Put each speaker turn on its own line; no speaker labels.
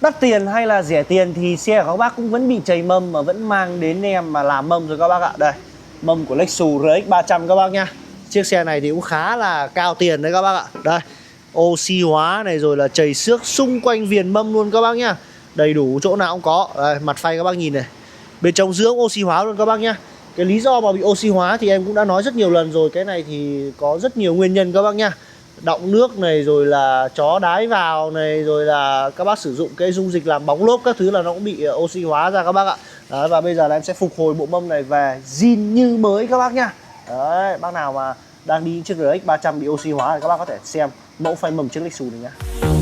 Đắt tiền hay là rẻ tiền thì xe của các bác cũng vẫn bị chảy mâm mà vẫn mang đến em mà làm mâm rồi các bác ạ. Đây, mâm của Lexus RX 300 các bác nhá. Chiếc xe này thì cũng khá là cao tiền đấy các bác ạ. Đây, oxy hóa này rồi là chảy xước xung quanh viền mâm luôn các bác nhá. Đầy đủ chỗ nào cũng có. Đây, mặt phay các bác nhìn này. Bên trong dưỡng oxy hóa luôn các bác nhá. Cái lý do mà bị oxy hóa thì em cũng đã nói rất nhiều lần rồi. Cái này thì có rất nhiều nguyên nhân các bác nhá. Đọng nước này rồi là chó đái vào này rồi là các bác sử dụng cái dung dịch làm bóng lốp các thứ là nó cũng bị oxy hóa ra các bác ạ. Đấy, và bây giờ là em sẽ phục hồi bộ mâm này về zin như mới các bác nhá. Đấy, bác nào mà đang đi chiếc RX 300 bị oxy hóa thì các bác có thể xem mẫu phay mâm chiếc Lexus này nhá.